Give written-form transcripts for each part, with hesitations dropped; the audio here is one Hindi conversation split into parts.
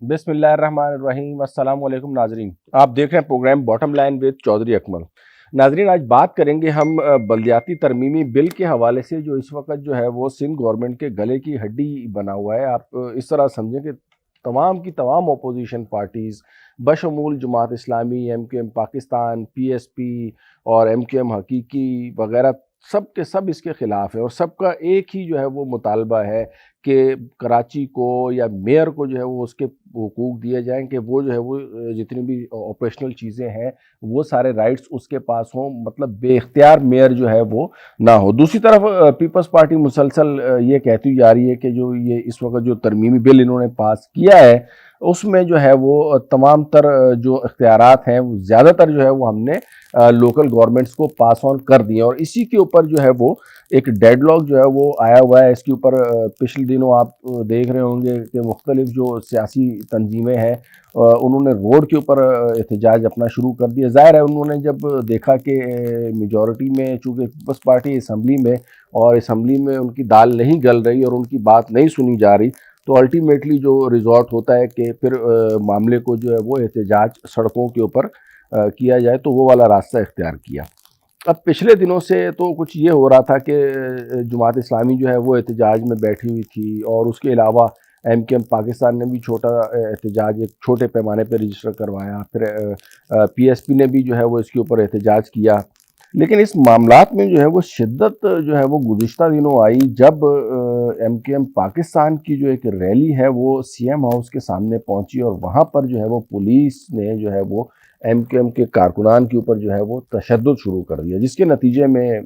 बिस्मिल्लाहिर्रहमानिर्रहीम। अस्सलाम वालेकुम नाजरीन, आप देख रहे हैं programme bottom line with Chaudhry Akmal. नाजरीन, आज बात करेंगे हम बल्दियाती तरमीमी बिल के हवाले से, जो इस वक्त जो है वो सिंध गवर्नमेंट के गले की हड्डी बना हुआ है। आप इस तरह समझें कि तमाम की तमाम opposition parties बशमूल Jamaat Islami, MQM Pakistan, PSP और MQM हकीकी वगैरह सब के सब इसके ख़िलाफ़ है और सबका एक ही जो है वो मुतालबा है कि कराची को या मेयर को जो है वो उसके हुकूक दिए जाएँ, कि वो जो है वो जितनी भी ऑपरेशनल चीज़ें हैं वो सारे राइट्स उसके पास हों, मतलब बेइख्तियार मेयर जो है वो ना हो। दूसरी तरफ पीपल्स पार्टी मुसलसल ये कहती जा रही है कि जो ये इस वक्त जो तरमीमी बिल इन्होंने पास किया है उसमें जो है वो तमाम तर जो इख्तियारात हैं वो ज़्यादातर जो है वो हमने लोकल गवर्नमेंट्स को पास ऑन कर दिए और इसी के ऊपर जो है वो एक डेडलॉक जो है वो आया हुआ है। इसके ऊपर पिछले दिनों आप देख रहे होंगे कि मुख्तलिफ जो सियासी तंजीमें हैं उन्होंने रोड के ऊपर एहतजाज अपना शुरू कर दिया। ज़ाहिर है उन्होंने जब देखा कि मेजॉरिटी में चूँकि पीपल्स पार्टी असम्बली में और असम्बली में उनकी दाल नहीं गल रही और उनकी बात नहीं सुनी जा रही, तो अल्टीमेटली जो रिजॉर्ट होता है कि फिर मामले को जो है वो एहतजाज सड़कों के ऊपर किया जाए, तो वो वाला रास्ता इख्तियार किया। अब पिछले दिनों से तो कुछ ये हो रहा था कि जमात इस्लामी जो है वो एहतजाज में बैठी हुई थी और उसके अलावा MQM पाकिस्तान ने भी छोटा एहतजाज एक छोटे पैमाने पर रजिस्टर करवाया। फिर PSP ने भी जो है वो इसके ऊपर एहतजाज किया। लेकिन इस मामलात में जो है वो शिद्दत जो है वो गुज़िश्ता दिनों आई जब MQM पाकिस्तान की जो एक रैली है वो CM हाउस के सामने पहुंची और वहाँ पर जो है वो पुलिस ने जो है वो MQM के कारकुनान के ऊपर जो है वो तशद्दुद शुरू कर दिया, जिसके नतीजे में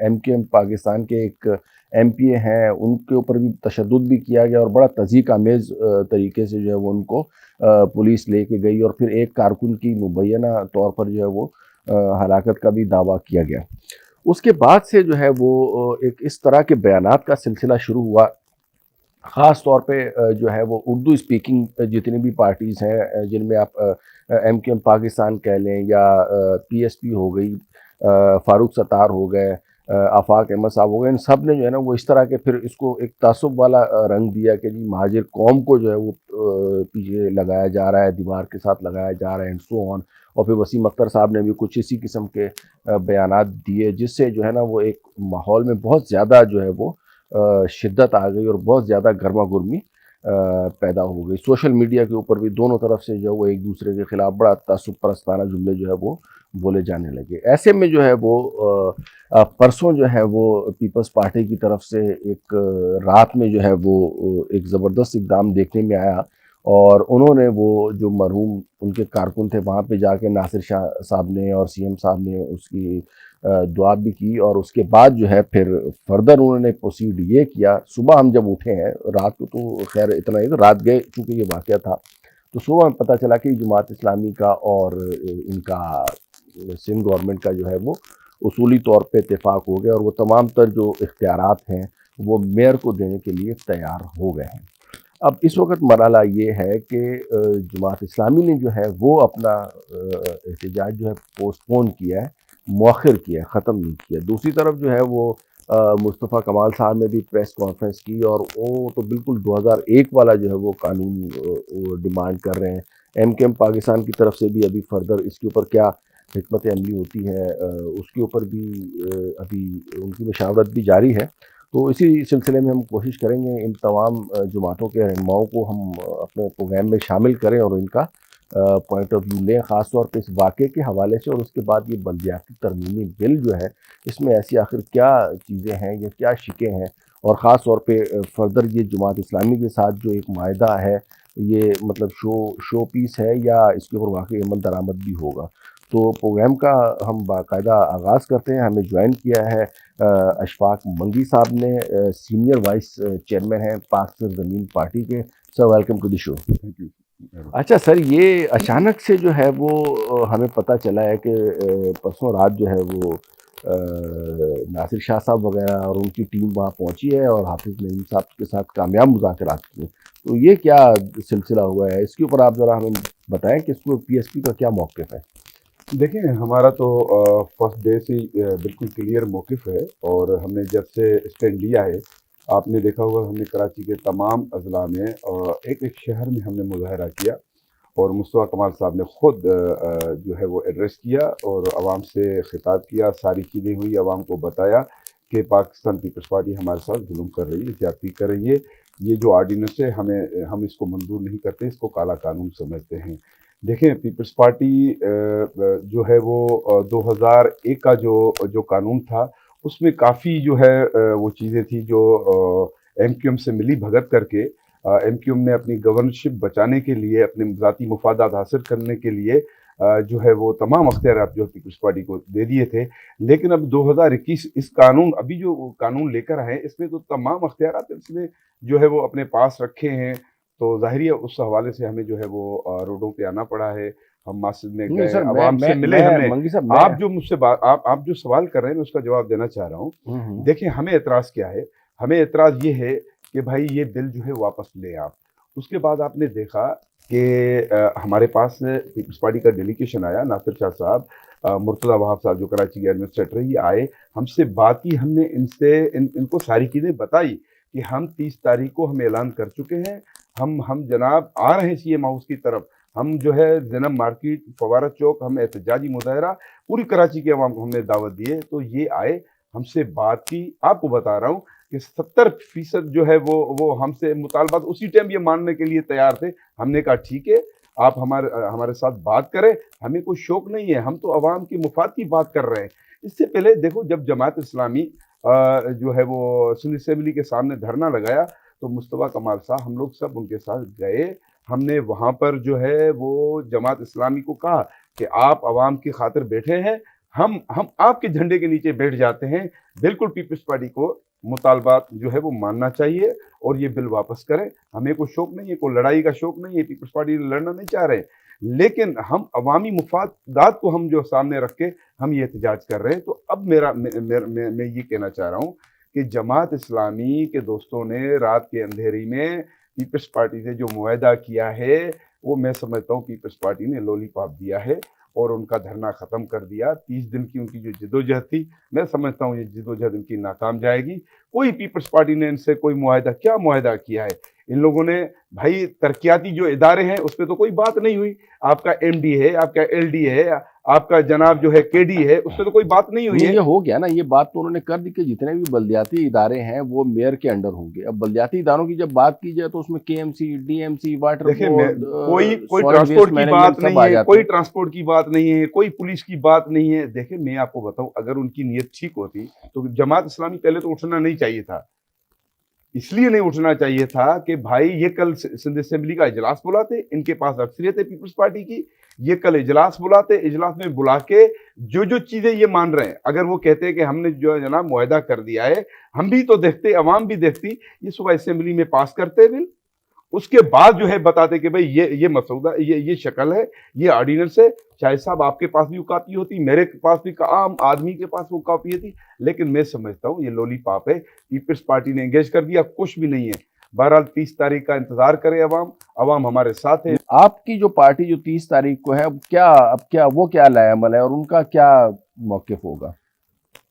MQM पाकिस्तान के एक MPA हैं उनके ऊपर भी तशद्दुद भी किया गया और बड़ा तज़ीक आमेज़ तरीके से जो है वो उनको पुलिस लेके गई और फिर एक कारकुन की मुबैना तौर पर जो है वो हलाकत का भी दावा किया गया। उसके बाद से जो है वो एक इस तरह के बयानात का सिलसिला शुरू हुआ। ख़ास तौर पे जो है वो उर्दू स्पीकिंग जितनी भी पार्टीज़ हैं, जिनमें आप MQM पाकिस्तान कह लें या PSP हो गई, फ़ारूक सत्तार हो गए, आफ़ाक अहमद साहब हो गए, इन सब ने जो है ना वो इस तरह के फिर इसको एक तासुब वाला रंग दिया कि जी महाजिर कौम को जो है वो पीछे लगाया जा रहा है, दीवार के साथ लगाया जा रहा है एंड सो ऑन। और फिर वसीम अख्तर साहब ने भी कुछ इसी किस्म के बयानात दिए, जिससे जो है ना वो एक माहौल में बहुत ज़्यादा जो है वो शिद्दत आ गई और बहुत ज़्यादा गर्मा गर्मी पैदा हो गई। सोशल मीडिया के ऊपर भी दोनों तरफ से जो है वो एक दूसरे के ख़िलाफ़ बड़ा तासुब परस्ताना जुमले जो है वो बोले जाने लगे। ऐसे में जो है वो परसों जो है वो पीपल्स पार्टी की तरफ से एक रात में जो है वो एक ज़बरदस्त इक़दाम देखने में आया और उन्होंने वो जो मरहूम उनके कारकुन थे वहाँ पे जाके नासिर शाह साहब ने और CM साहब ने उसकी दुआ भी की और उसके बाद जो है फिर फर्दर उन्होंने प्रोसीड ये किया। सुबह हम जब उठे हैं, रात को तो खैर इतना ही, तो रात गए चूँकि ये वाक़या था, तो सुबह में पता चला कि जमात इस्लामी का और इनका सिंध गवर्नमेंट का जो है वो उसूली तौर पे इत्तेफाक हो गया और वो तमाम तर जो इख्तियारात हैं वो मेयर को देने के लिए तैयार हो गए हैं। अब इस वक्त मरहला ये है कि जमात इस्लामी ने जो है वो अपना एहतजाज जो है पोस्टपोन किया है, मौखर किया है, ख़त्म नहीं किया। दूसरी तरफ जो है वो मुस्तफ़ा कमाल साहब ने भी प्रेस कॉन्फ्रेंस की और वो तो बिल्कुल 2001 वाला जो है वो कानून वो डिमांड कर रहे हैं। MQM पाकिस्तान की तरफ से भी अभी फर्दर इसके ऊपर क्या हिकमत अमली होती है उसके ऊपर भी अभी उनकी मशावरत भी जारी है। तो इसी सिलसिले में हम कोशिश करेंगे इन तमाम जमातों के रहनुमाओं को हम अपने प्रोग्राम में शामिल करें और इनका पॉइंट ऑफ व्यू लें, ख़ास तौर पे इस वाक़े के हवाले से। और उसके बाद ये बल्दियाती तरमीमी बिल जो है इसमें ऐसी आखिर क्या चीज़ें हैं या क्या शिकें हैं और ख़ास तौर पे फर्दर ये जमात इस्लामी के साथ जो एक माहदा है ये मतलब शो पीस है या इसके ऊपर वाकई अमल दरामद भी होगा। तो प्रोग्राम का हम बाकायदा आगाज़ करते हैं। हमें ज्वाइन किया है अशफाक मंगी साहब ने, सीनियर वाइस चेयरमैन हैं पाक सरज़मीन पार्टी के। Sir, welcome to the show. Thank you. अच्छा सर, ये अचानक से जो है वो हमें पता चला है कि परसों रात जो है वो नासिर शाह साहब वगैरह और उनकी टीम वहाँ पहुँची है और हाफिज़ नईम साहब के साथ कामयाब मुज़ाकरात किए। तो ये क्या सिलसिला हुआ है, इसके ऊपर आप ज़रा हमें बताएं कि इसको PSP का क्या मौक़िफ़ है? देखिए, हमारा तो फर्स्ट डे से बिल्कुल क्लियर मौक़िफ़ है और हमने जब से स्टैंड लिया है आपने देखा होगा हमने कराची के तमाम अजला में एक एक शहर में हमने मुजाहरा किया और मुस्तफ़ा कमाल साहब ने खुद जो है वो एड्रेस किया और आवाम से खिताब किया, सारी चीज़ें हुई, आवाम को बताया कि पाकिस्तान पीपल्स पार्टी हमारे साथ जुल्म कर रही है, ज्यादती कर रही है, ये जो आर्डीनेंस है हम इसको मंजूर नहीं करते, इसको काला कानून समझते हैं। देखें पीपल्स पार्टी जो है वो 2001 का जो कानून था उसमें काफ़ी जो है वो चीज़ें थी जो एमक्यूएम से मिली भगत करके एमक्यूएम ने अपनी गवर्नरशिप बचाने के लिए, अपने ज़ाती मुफादात हासिल करने के लिए जो है वो तमाम अख्तियार जो पीपल्स पार्टी को दे दिए थे। लेकिन अब 2021 इस कानून अभी जो कानून लेकर आए इसमें तो तमाम अख्तियार इसमें जो है वो अपने पास रखे हैं। तो ज़ाहिर है उस हवाले से हमें जो है वो रोडों पे आना पड़ा है, हम मस्जिद में नहीं गए, सर, आवाम से मिले हमने। मंगी साहब, आप जो मुझसे आप जो सवाल कर रहे हैं मैं उसका जवाब देना चाह रहा हूँ। देखिए हमें एतराज़ क्या है, हमें एतराज़ ये है कि भाई ये बिल जो है वापस ले आप। उसके बाद आपने देखा कि हमारे पास पीपल्स पार्टी का डेलीगेशन आया, नासिर शाह साहब, मुर्तज़ा वहाब साहब जो कराची के एडमिनिस्ट्रेटर ये आए, हमसे बात की, हमने इनको सारी चीज़ें बताई कि हम 30 तारीख को हम ऐलान कर चुके हैं, हम जनाब आ रहे हैं सीएम हाउस की तरफ, हम जो है ज़ैनब मार्केट, फवारा चौक, हम एहतजाजी मुजाहरा पूरी कराची के अवाम को हमने दावत दी है। तो ये आए, हमसे बात की, आपको बता रहा हूँ कि 70% जो है वो हमसे मुतालबात उसी टाइम ये मानने के लिए तैयार थे। हमने कहा ठीक है, आप हमारे साथ बात करें, हमें कोई शौक नहीं है, हम तो अवाम की मुफाद की बात कर रहे हैं। इससे पहले देखो जब जमात इस्लामी जो है वो सिंध असेंबली के सामने धरना लगाया तो मुस्तफ़ा कमाल साहब हम लोग सब उनके साथ गए। हमने वहाँ पर जो है वो जमात इस्लामी को कहा कि आप अवाम की खातिर बैठे हैं, हम आपके झंडे के नीचे बैठ जाते हैं। बिल्कुल पीपल्स पार्टी को मुतालबात जो है वो मानना चाहिए और ये बिल वापस करें। हमें कोई शौक नहीं है, कोई लड़ाई का शौक नहीं है, पीपल्स पार्टी लड़ना नहीं चाह रहे, लेकिन हम अवामी मुफादात को हम जो सामने रख के हम ये एहतजाज कर रहे हैं। तो अब मैं ये कहना चाह रहा हूँ कि जमात इस्लामी के दोस्तों ने रात के अंधेरी में पीपल्स पार्टी से जो मुआहदा किया है वो मैं समझता हूँ पीपल्स पार्टी ने लॉलीपॉप दिया है और उनका धरना ख़त्म कर दिया। 30 दिन की उनकी जो जदोजहद थी, मैं समझता हूँ ये जदोजहद इनकी नाकाम जाएगी। कोई पीपल्स पार्टी ने इनसे कोई मुआहदा, क्या मुआहदा किया है इन लोगों ने? भाई तरक्याती जो इदारे हैं उस पर तो कोई बात नहीं हुई। आपका एमडी है, आपका एलडी है, आपका जनाब जो है केडी है, उस पर तो कोई बात नहीं हुई है। ये हो गया ना, ये बात तो उन्होंने कर दी कि जितने भी बल्दियाती इदारे हैं वो मेयर के अंडर होंगे। अब बल्दियाती इदारों की जब बात की जाए तो उसमें केएमसी, डीएमसी, वाटर बोर्ड, कोई ट्रांसपोर्ट की बात नहीं है, कोई ट्रांसपोर्ट की बात नहीं है, कोई पुलिस की बात नहीं है। देखिए मैं आपको बताऊं, अगर उनकी नीयत ठीक होती तो जमात इस्लामी पहले तो उठना नहीं चाहिए था। इसलिए नहीं उठना चाहिए था कि भाई ये कल सिंध असेंबली का इजलास बुलाते, इनके पास अक्सरियत है पीपल्स पार्टी की, ये कल इजलास बुलाते, इजलास में बुला के जो चीजें ये मान रहे हैं, अगर वो कहते हैं कि हमने जो है जनाब मुआहदा कर दिया है, हम भी तो देखते, अवाम भी देखती, ये सुबह असेंबली में पास करते बिल, उसके बाद जो है बताते कि भाई ये मसौदा, ये शक्ल है, ये ऑर्डिनेंस है। शायद साहब आपके पास भी वो कॉपी होती, मेरे पास भी, आम आदमी के पास वो कॉपी होती, लेकिन मैं समझता हूँ ये लॉलीपॉप है। पीपल्स पार्टी ने एंगेज कर दिया, कुछ भी नहीं है। बहरहाल 30 तारीख का इंतजार करे अवाम हमारे साथ है। आपकी जो पार्टी जो 30 तारीख को है, अब क्या वो क्या लाएअमल है और उनका क्या मौक़िफ़ होगा?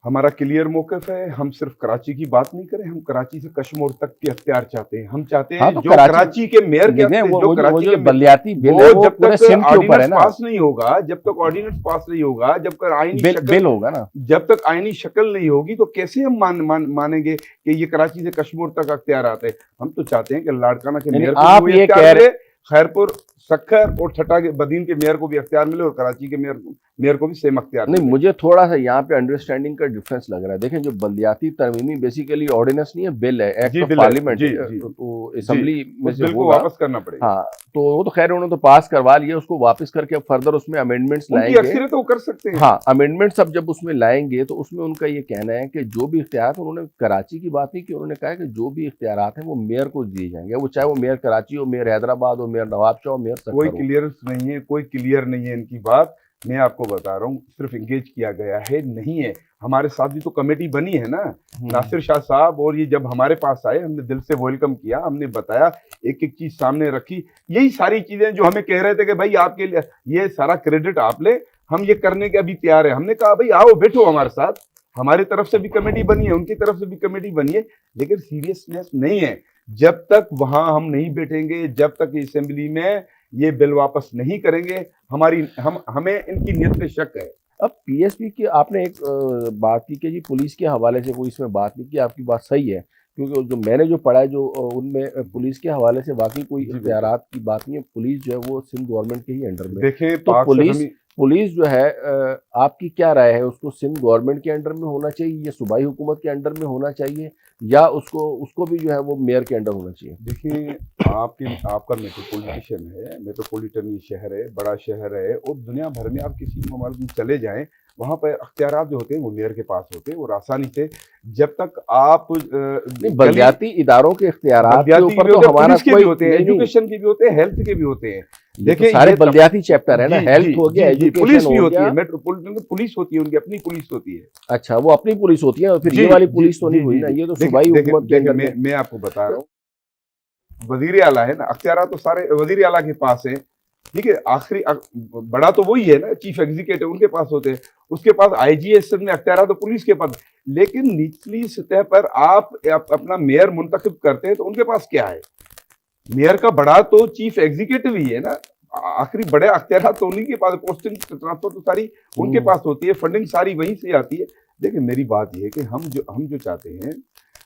हमारा क्लियर मौक़िफ़ है, हम सिर्फ कराची की बात नहीं करें, हम कराची से कश्मीर तक के अख्तियार चाहते हैं। हम चाहते हैं जो कराची के मेयर के बल्दियाती बिल है वो पूरे सिंध के ऊपर है ना, पास नहीं होगा, जब तक ऑर्डिनेंस पास नहीं होगा, जब तक आईनी बिल होगा ना, जब तक आईनी शक्ल नहीं होगी तो कैसे हम मानेंगे कि ये कराची से कश्मीर तक अख्तियार आते हैं। हम तो चाहते हैं कि लाड़काना के मेयर आप ये कह रहे, खैरपुर, सक्खर और छठा के बदीन के मेयर को भी अख्तियार मिले और कराची के मेयर को भी सेम अख्तियार नहीं। मुझे थोड़ा सा यहाँ पे अंडरस्टैंडिंग का डिफरेंस लग रहा है। देखें, जो बल्दियाती तरमीमी बेसिकली ऑर्डिनेंस नहीं है, बिल है, एक्ट ऑफ पार्लियामेंट, तो असेंबली में से होगा, वापस करना पड़ेगा। हाँ, तो वो तो खैर उन्होंने तो पास करवा लिया, उसको वापस करके अब फर्दर उसमें अमेंडमेंट्स लाएंगे, तो कर सकते हैं। हाँ, अमेंडमेंट्स अब जब उसमें लाएंगे तो उसमें उनका ये कहना है कि जो भी इख्तियार, उन्होंने कराची की बात नहीं की, उन्होंने कहा कि जो भी इख्तियार हैं वो मेयर को दिए जाएंगे, वो चाहे वो मेयर कराची हो, मेयर हैदराबाद हो, मेयर नवाबशाह हो, मेयर सक्खर हो। कोई क्लियरेंस नहीं है, कोई क्लियर नहीं है इनकी बात। मैं आपको बता रहा हूँ, सिर्फ इंगेज किया गया है, नहीं है। हमारे साथ भी तो कमेटी बनी है ना, नासिर शाह साहब, और ये जब हमारे पास आए हमने दिल से वेलकम किया, हमने बताया, एक एक चीज सामने रखी। यही सारी चीजें जो हमें कह रहे थे कि भाई आपके लिए ये सारा क्रेडिट आप ले, हम ये करने के अभी तैयार है। हमने कहा भाई आओ बैठो हमारे साथ, हमारी तरफ से भी कमेटी बनी है, उनकी तरफ से भी कमेटी बनी है, लेकिन सीरियसनेस नहीं है। जब तक वहां हम नहीं बैठेंगे, जब तक असेंबली में ये बिल वापस नहीं करेंगे, हमें इनकी नीयत पे शक है। अब पीएसपी की आपने एक बात की कि जी पुलिस के हवाले से कोई इसमें बात नहीं की, आपकी बात सही है, क्योंकि जो मैंने जो पढ़ा है जो उनमें पुलिस के हवाले से वाकई कोई जी इख्तियारात की बात नहीं है। पुलिस जो है वो सिंध गवर्नमेंट के ही अंडर में है। देखें, तो पाक पुलिस सरहमी पुलिस जो है आपकी क्या राय है, उसको सिंध गवर्नमेंट के अंडर में होना चाहिए या सूबाई हुकूमत के अंडर में होना चाहिए, या उसको उसको भी जो है वो मेयर के अंडर होना चाहिए? देखिए, आपका मेट्रोपॉलिटन है, मेट्रोपॉलिटन ये शहर है, बड़ा शहर है, और दुनिया भर में आप किसी ममालिक में चले जाएं, वहां पर अख्तियारात जो होते हैं वो मेयर के पास होते हैं, और आसानी से जब तक आप नहीं, गली बल्दियाती इदारों के इख्तियारात के बल्दियाती के ऊपर भी तो होते हैं, हमारा पुलिस के भी कोई होते हैं, नहीं नहीं, एजुकेशन के भी होते हैं, हेल्थ के भी होते हैं। ये तो देखिए, सारे ये बल्दियाती चैप्टर है ना, जी हेल्थ जी हो गया, जी जी, पुलिस एजुकेशन भी हो होती गया। है, मेट्रोपॉलिटन में पुलिस होती है, उनकी अपनी पुलिस होती है। अच्छा, वो अपनी पुलिस होती है, और फिर जी ये वाली जी पुलिस तो जी नहीं हुई जी ना, जी, ये तो देखिए सूबाई देखिए हुकूमत के देखिए, अंडर में। मैं आपको बता रहा हूँ, वजीर आला है ना, अख्तियार तो सारे वजीर आला के पास है। ठीक है, बड़ा तो वही है ना, चीफ एग्जीक्यूटिव उनके पास होते हैं, उसके पास आईजीएस में अख्तियार तो पुलिस के पास। लेकिन निचली सतह पर आप अपना मेयर मुंतखब करते हैं, तो उनके पास क्या है? मेयर का बड़ा तो चीफ एग्जीक्यूटिव ही है ना, आखिरी बड़े अख्तियार तो उन्हीं के पास, पोस्टिंग ट्रांसफर तो सारी उनके पास होती है, फंडिंग सारी वहीं से आती है। देखिए, मेरी बात यह है कि हम जो चाहते हैं,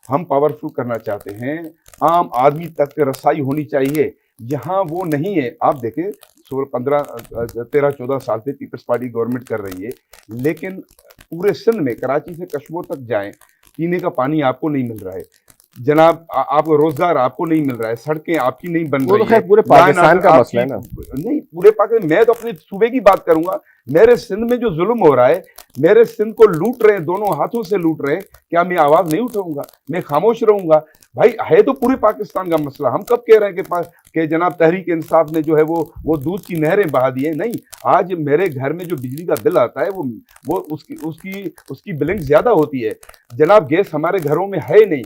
हम पावरफुल करना चाहते हैं, आम आदमी तक रसाई होनी चाहिए, यहाँ वो नहीं है। आप देखें, 13-14 साल से पीपल्स पार्टी गवर्नमेंट कर रही है, लेकिन पूरे सिंध में कराची से कश्मीर तक जाएं, पीने का पानी आपको नहीं मिल रहा है जनाब, आपको रोजगार आपको नहीं मिल रहा है, सड़कें आपकी नहीं बन वो तो रही खैर है, पूरे लाइन पाकिस्तान आर्डर का मसला आपकी है ना। नहीं, पूरे पाकिस्तान। मैं तो अपने सूबे की बात करूंगा, मेरे सिंध में जो जुल्म हो रहा है, मेरे सिंध को लूट रहे हैं, दोनों हाथों से लूट रहे हैं, क्या मैं आवाज नहीं उठाऊंगा? मैं खामोश रहूंगा? भाई, है तो पूरे पाकिस्तान का मसला। हम कब कह रहे हैं कि जनाब तहरीक इंसाफ ने जो है वो दूध की नहरें बहा दी है? नहीं, आज मेरे घर में जो बिजली का बिल आता है, वो उसकी बिलिंग ज्यादा होती है जनाब। गैस हमारे घरों में है नहीं,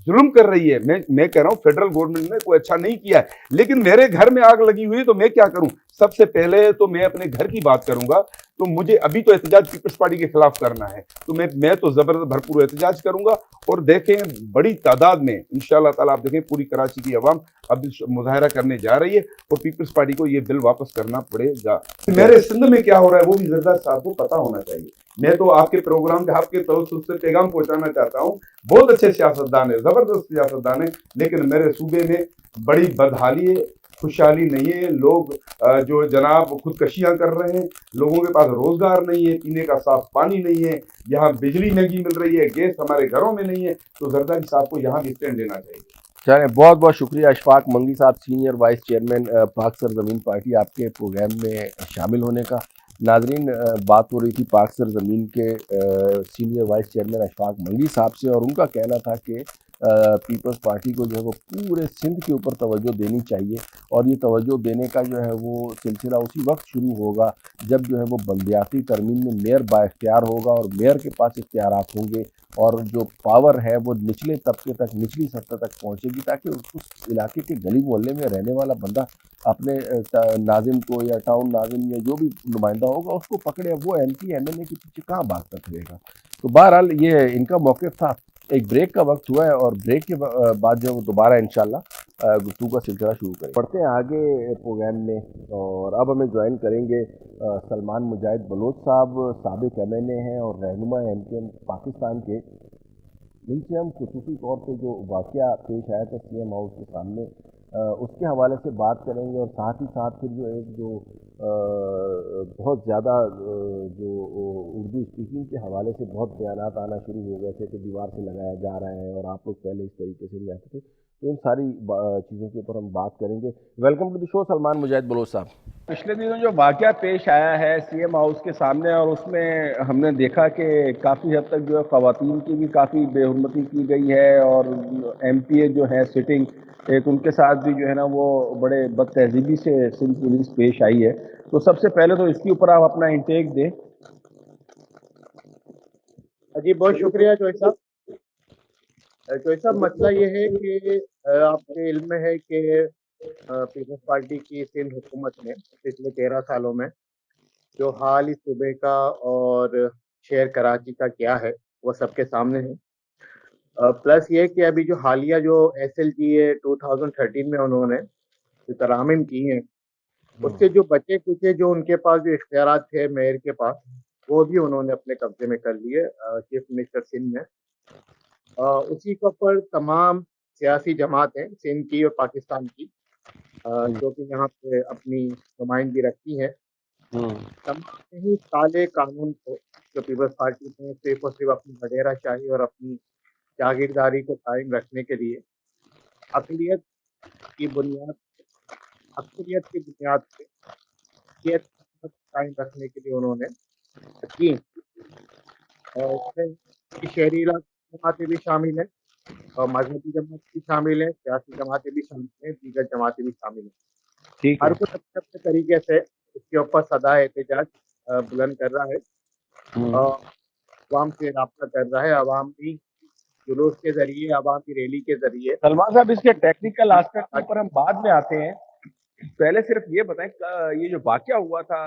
जुल्म कर रही है। मैं कह रहा हूं, फेडरल गवर्नमेंट ने कोई अच्छा नहीं किया है, लेकिन मेरे घर में आग लगी हुई है, तो मैं क्या करूं? सबसे पहले तो मैं अपने घर की बात करूंगा। तो मुझे अभी तो एहतजाज पीपल्स पार्टी के खिलाफ करना है, तो मैं तो जबरदस्त भरपूर एहतजाज करूंगा। और देखें, बड़ी तादाद में इंशाल्लाह ताला आप देखें, पूरी कराची की अवाम अब मुजाहरा करने जा रही है, और पीपल्स पार्टी को ये बिल वापस करना पड़ेगा। मेरे सिंध में क्या हो रहा है वो भी जरदार साहब को पता होना चाहिए। मैं तो आपके प्रोग्राम के आपके तवज्जुह से पैगाम पहुंचाना चाहता हूं, बहुत अच्छे सियासतदान है, जबरदस्त सियासतदान है, लेकिन मेरे सूबे में बड़ी बदहाली है, खुशहाली नहीं है। लोग जो जनाब खुदकशियां कर रहे हैं, लोगों के पास रोजगार नहीं है, पीने का साफ पानी नहीं है, यहाँ बिजली महंगी मिल रही है, गैस हमारे घरों में नहीं है। तो जरदारी साहब को यहाँ भी स्टैंड लेना चाहिए। चले, बहुत बहुत शुक्रिया अशफाक मंगी साहब, सीनियर वाइस चेयरमैन पाक सरजमीन पार्टी, आपके प्रोग्राम में शामिल होने का। नाजरीन, बात हो रही थी पाक सरजमीन के सीनियर वाइस चेयरमैन अशफाक मंगी साहब से, और उनका कहना था कि पीपल्स पार्टी को जो है वो पूरे सिंध के ऊपर तवज्जो देनी चाहिए, और ये तवज्जो देने का जो है वो सिलसिला उसी वक्त शुरू होगा जब जो है वो बल्दियाती तरमीम में मेयर बाइख्तियार होगा, और मेयर के पास इख्तियारात होंगे, और जो पावर है वो निचले तबके तक, निचली सतह तक पहुंचेगी, ताकि उस इलाके के गली मोहल्ले में रहने वाला बंदा अपने नाजिम को या टाउन नाजिम या जो भी नुमाइंदा होगा उसको पकड़े। वो एमपी एमएलए के पीछे कहाँ भागता फिरेगा? तो बहरहाल ये इनका मौक़िफ़ था। एक ब्रेक का वक्त हुआ है, और ब्रेक के बाद जो दोबारा इंशाल्लाह गुफ्तगू का सिलसिला शुरू करें। पढ़ते हैं आगे प्रोग्राम में, और अब हमें ज्वाइन करेंगे सलमान मुजाहिद बलोच साहब, साबिक एमएनए हैं और रहनुमा एमकेएम पाकिस्तान के। इनसे हम खुसूसी तौर पे जो वाक़या पेश आया था सीएम हाउस के सामने, उसके हवाले से बात करेंगे, और साथ ही साथ फिर जो बहुत ज़्यादा जो उर्दू स्पीकिंग के हवाले से बहुत बयानात आना शुरू हो गए थे कि दीवार से लगाया जा रहा है, और आप लोग पहले इस तरीके से नहीं आते थे। तो इन सारी चीज़ों के ऊपर हम बात करेंगे। Welcome to the show Salman Mujahid Baloch साहब। पिछले दिनों जो वाक़या पेश आया है सीएम हाउस के सामने, और उसमें हमने देखा कि काफ़ी हद तक जो है ख़वातीन की भी काफ़ी बेहुरमती की गई है, और एमपीए जो है सिटिंग एक, उनके साथ भी जो है ना वो बड़े बदतहजीबी से सिंध पुलिस पेश आई है। तो सबसे पहले तो इसके ऊपर आप अपना इंटेक दें। जी बहुत शुक्रिया चौधरी साहब। चौधरी साहब, मसला ये है कि आपके इल्म में है कि पीपल्स पार्टी की सिंध हुकूमत ने पिछले 13 सालों में जो हाल इस सूबे का और शहर कराची का क्या है, वो सबके सामने है। प्लस ये कि अभी जो हालिया जो SLGA 2013 में उन्होंने जो तरमीम की हैं, उससे जो बचे कुचे जो उनके पास जो इख्तियारात थे मेयर के पास, वो भी उन्होंने अपने कब्जे में कर लिए चीफ मिनिस्टर सिंध ने। उसी के ऊपर तमाम सियासी जमातें सिंध की और पाकिस्तान की जो कि यहाँ पे अपनी नुमाइंदगी रखती हैं, तमाम ही काले कानून को जो पीपल्स पार्टी ने सिर्फ और सिर्फ अपनी वडेराशाही और अपनी जागीरदारी को कायम रखने के लिए अकलियत की बुनियाद अक्सरियत की बुनियाद पे अक़लियत को कायम रखने के लिए उन्होंने की। और इसमें शहरी इलाके जमातें भी शामिल हैं और मजहबी जमात भी शामिल हैं, सियासी जमातें भी शामिल हैं, दीगर जमातें भी शामिल हैं। ठीक हर है। कोई अपने अपने तरीके से इसके ऊपर सदा एहतजाज बुलंद कर रहा है और अवाम से राब्ता कर रहा है, अवामी जुलूस के जरिए, अवामी रैली के जरिए। सलमान साहब, इसके टेक्निकल एस्पेक्ट के ऊपर हम बाद में आते हैं। पहले सिर्फ ये बताएं, ये जो वाकया हुआ था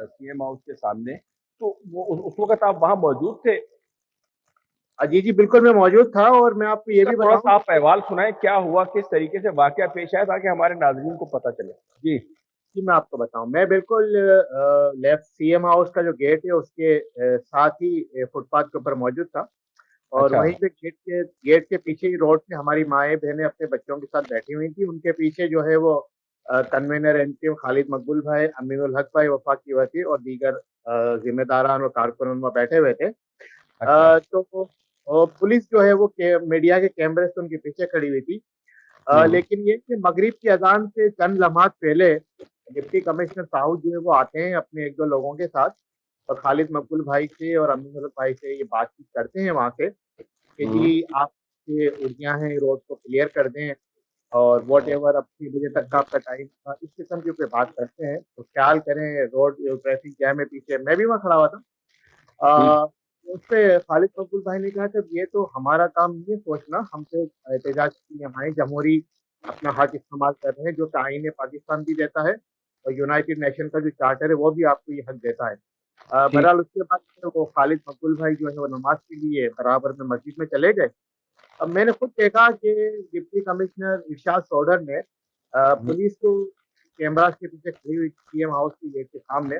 सीएम हाउस के सामने, तो वो उस वक्त आप वहां मौजूद थे? जी जी बिल्कुल, मैं मौजूद था और मैं आपको ये भी थोड़ा सा बताऊं आप अहवाल सुनाएं, क्या हुआ, किस तरीके से वाकया पेश आया, ताकि हमारे नाज़रीन को पता चले। जी कि मैं आपको बताऊं, मैं बिल्कुल लेफ्ट सीएम हाउस का जो गेट है उसके साथ ही फुटपाथ के ऊपर मौजूद था और अच्छा। वहीं पे गेट के पीछे ही रोड पे हमारी माएँ बहनें अपने बच्चों के साथ बैठी हुई थी। उनके पीछे जो है वो कन्वीनर एनटीएम खालिद मकबूल भाई, अमीनुल हक भाई, वफाकी वज़ीर और दीगर जिम्मेदारान और कारकुनान वहाँ बैठे हुए थे। अच्छा। तो पुलिस जो है वो मीडिया के कैमरे से उनके पीछे खड़ी हुई थी। लेकिन ये कि मगरिब की अजान से चंद लम्हात पहले डिप्टी कमिश्नर साहू जो है वो आते हैं अपने एक दो लोगों के साथ और खालिद मकबूल भाई से और अमीनुल हक भाई से ये बातचीत करते हैं वहाँ से कि जी आप ये उर्दियाँ हैं रोड को क्लियर कर दें और वॉट एवर अब 3 बजे तक का आपका टाइम था, इस किस्म की कोई बात करते हैं तो ख्याल करें रोड ट्रैफिक जैम है पीछे, मैं भी वहाँ खड़ा हुआ था। अ, उस पे खालिद मकबूल भाई ने कहा कि ये तो हमारा काम नहीं है सोचना, हम तो एहतजाज के लिए आए, जमहूरी अपना हक इस्तेमाल कर रहे हैं जो कि आईन पाकिस्तान भी देता है और यूनाइटेड नेशन का जो चार्टर है वो भी आपको ये हक देता है। ठीक। बहरहाल उसके बाद फिर वो खालिद मकबूल भाई जो है वो नमाज के लिए बराबर में मस्जिद में चले गए। अब मैंने खुद देखा कि डिप्टी कमिश्नर इरशाद सोडर ने पुलिस को कैमरास के पीछे खड़ी हुई सीएम हाउस के गेट के सामने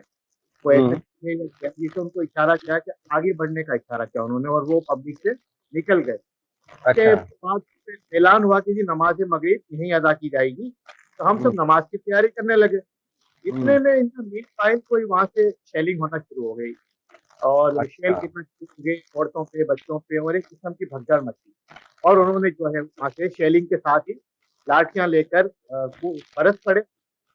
वो ऐसे से उनको इशारा किया कि आगे बढ़ने का इशारा किया उन्होंने और वो पब्लिक से निकल गए। के अच्छा। बाद फिर ऐलान हुआ कि जी नमाज मगरिब यहीं अदा की जाएगी, तो हम सब नमाज की तैयारी करने लगे। इतने में इनका मीन टाइम कोई वहाँ से शेलिंग होना शुरू हो गई और शेल अच्छा। गिरना शुरू हो गई औरतों पे, बच्चों पे और एक किस्म की भगदड़ मची और उन्होंने जो है वहाँ से शेलिंग के साथ ही लाठियां लेकर वो बरस पड़े।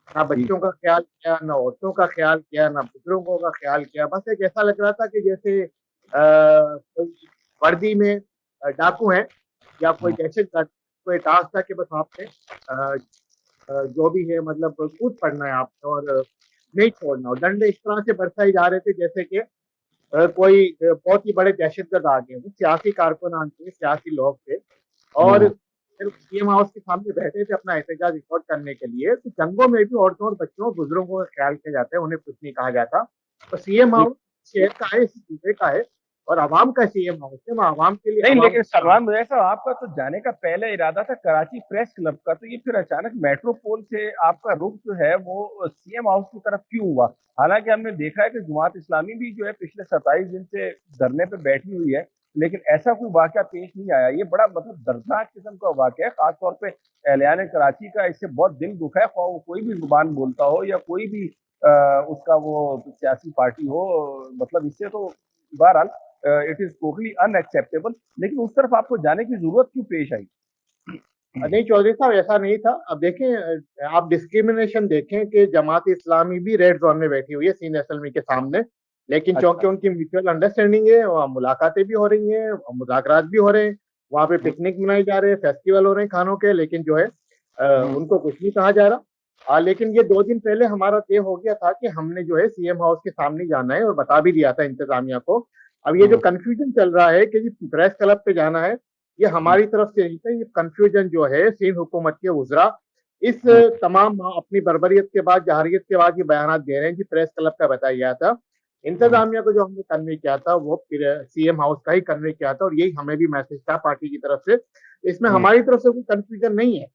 ना बच्चों का ख्याल किया, ना औरतों का ख्याल किया, ना बुजुर्गों का ख्याल किया। बस एक ऐसा लग रहा था कि जैसे कोई वर्दी में डाकू हैं या कोई दहशतगर्द, कोई टास्क था कि बस आपने जो भी है मतलब कूद पड़ना है आपने और नहीं छोड़ना और डंडे इस तरह से बरसाए जा रहे थे जैसे कि कोई बहुत ही बड़े दहशतगर्द आ गए हैं। सियासी कारकुनान थे, सियासी लोग थे और फिर सीएम हाउस के सामने बैठे थे अपना एहतजाज रिकॉर्ड करने के लिए। तो जंगों में भी औरतों और बच्चों और बुजुर्गों का ख्याल किया जाता है, उन्हें कुछ नहीं कहा जाता। तो सीएम हाउस शहर का है, इस सूबे का है और आवाम का सीएम हाउस है, वहाँ आवाम के लिए नहीं, आवाम लेकिन सलमान मुझे साहब, आपका तो जाने का पहले इरादा था कराची प्रेस क्लब का, तो ये फिर अचानक मेट्रोपोल से आपका रुख जो है वो सीएम हाउस की तरफ क्यों हुआ? हालांकि हमने देखा है कि जमात इस्लामी भी जो है पिछले 27 दिन से धरने पे बैठी हुई है, लेकिन ऐसा कोई वाकया पेश नहीं आया। ये बड़ा मतलब दर्दनाक किस्म का वाकया है, खासतौर पे एहलियान कराची का। इससे बहुत दिल दुखा है, ख्वाह वो कोई भी जुबान बोलता हो या कोई भी उसका वो सियासी पार्टी हो, मतलब इससे तो बहरहाल इट इज टोटली अनएक्सेप्टेबल। लेकिन उस तरफ आपको जाने की जरूरत क्यों पेश आई? नहीं चौधरी साहब, ऐसा नहीं था। अब देखें, आप डिस्क्रिमिनेशन देखें कि जमात इस्लामी भी रेड जोन में बैठी हुई है सीन असलमी के सामने, लेकिन अच्छा। चूंकि उनकी म्यूचुअल अंडरस्टैंडिंग है, वहाँ मुलाकातें भी हो रही हैं, मुज़ाकरात भी हो रहे हैं, वहाँ पे पिकनिक मनाई जा रहे हैं, फेस्टिवल हो रहे हैं खानों के, लेकिन जो है उनको कुछ नहीं कहा जा रहा। लेकिन ये 2 दिन पहले हमारा तय हो गया था कि हमने जो है सीएम हाउस के सामने जाना है और बता भी दिया था इंतजामिया को। अब ये जो कंफ्यूजन चल रहा है कि जी प्रेस क्लब पे जाना है, ये हमारी तरफ से नहीं था। ये कंफ्यूजन जो है सिंध हुकूमत के वज़रा इस तमाम अपनी बर्बरियत के बाद, जहारियत के बाद ये बयान दे रहे हैं कि प्रेस क्लब का बताया गया था। इंतजामिया को जो हमने कन्वे किया था वो फिर सीएम हाउस का ही कन्वे किया था, और यही हमें भी मैसेज था पार्टी की तरफ से। इसमें हम्म, हमारी तरफ से कोई कंफ्यूजन नहीं है।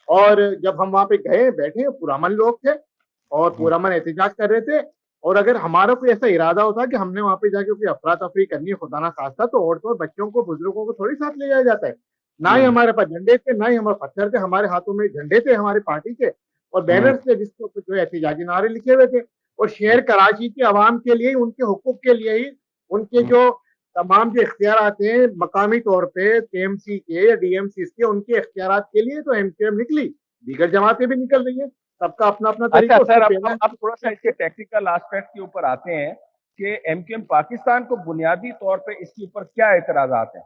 और जब हम वहां पे गए बैठे, पुरामन लोग थे और हम्म, पुरामन एहतजाज कर रहे थे। और अगर हमारा कोई ऐसा इरादा होता कि हमने वहां पे जाके कोई अफरा तफरी करनी है, खुदा ना खास्ता, तो औरतों बच्चों को बुजुर्गों को थोड़ी साथ ले जाया जाता है। ना ही हम्म, हमारे पास झंडे थे, ना ही हमारे पत्थर थे, हमारे हाथों में झंडे थे हमारी पार्टी के, और हम्म, बैनर्स थे जिसके ऊपर जो है एहतजाजी नारे लिखे हुए थे। और शहर कराची के अवाम के लिए, उनके हुकूक के लिए ही, उनके हम्म। जो तमाम जो इख्तियार हैं मकामी तौर पे केएमसी के या डीएमसी के, उनके इख्तियार के लिए तो एमकेएम निकली। दीगर जमातें भी निकल रही हैं, सबका अपना अपना अच्छा तरीका। उससे सर, अब पहले अब अब थोड़ा सा इसके टेक्निकल एस्पेक्ट के ऊपर आते हैं कि एमकेएम पाकिस्तान को बुनियादी तौर पे इसके ऊपर क्या एतराजात हैं?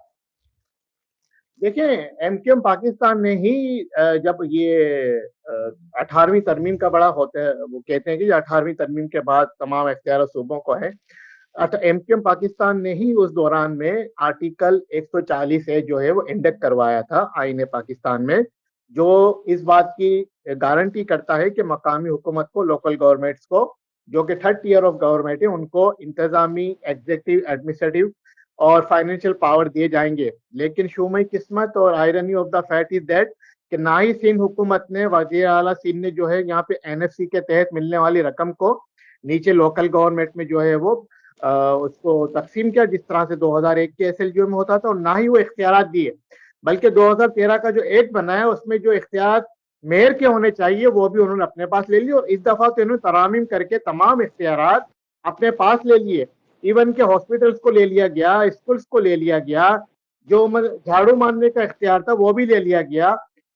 देखिए, एमकेएम पाकिस्तान ने ही जब ये 18वीं तरमीम का बड़ा होता है, वो कहते हैं कि 18वीं तरमीम के बाद तमाम इख्तियार सूबों को है। अच्छा, एमकेएम पाकिस्तान ने ही उस दौरान में आर्टिकल 140 है जो है वो इंडेक्ट करवाया था आईने पाकिस्तान में, जो इस बात की गारंटी करता है कि मकामी हुकूमत को, लोकल गवर्नमेंट्स को, जो कि थर्ड टीयर ऑफ गवर्नमेंट है, उनको इंतजामी, एग्जीक्यूटिव, एडमिनिस्ट्रेटिव और फाइनेंशियल पावर दिए जाएंगे। लेकिन शुमाई किस्मत और irony of the fat is that कि ना ही सिंध हुकूमत ने, वजीर आला सिंध ने जो है यहाँ पे एनएफसी के तहत मिलने वाली रकम को नीचे लोकल गवर्नमेंट में जो है वो उसको तकसीम किया जिस तरह से 2001 के एसएलजीओ में होता था, और ना ही वो इख्तियार दिए। बल्कि 2013 का जो एक्ट बना है उसमें जो इख्तियार मेयर के होने चाहिए वो भी उन्होंने अपने पास ले लिए, और इस दफा तो इन्होंने तरामीम करके तमाम इख्तियार अपने पास ले लिए। इवन के हॉस्पिटल्स को ले लिया गया, स्कूल्स को ले लिया गया, जो झाड़ू मारने का इख्तियार था वो भी ले लिया गया।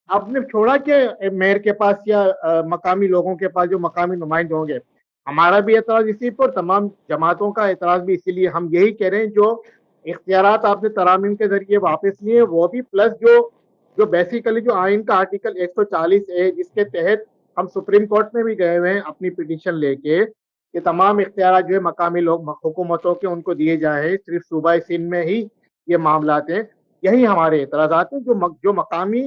आपने छोड़ा कि मेयर के पास या मकामी लोगों के पास, जो मकामी नुमाइंदे होंगे। हमारा भी एतराज इसी पर, तमाम जमातों का एतराज भी इसीलिए। हम यही कह रहे हैं जो इख्तियारात आपने तरामीम के जरिए वापस लिए वो भी, प्लस जो जो बेसिकली जो आइन का आर्टिकल 140 है जिसके तहत हम सुप्रीम कोर्ट में भी गए हुए हैं अपनी पिटीशन लेके कि तमाम इख्तियार जो है मकामी लोग हुकूमतों के उनको दिए जाए, सिर्फ सूबा सिंध में ही ये मामला हैं। यही हमारे एतराजात हैं, जो मकामी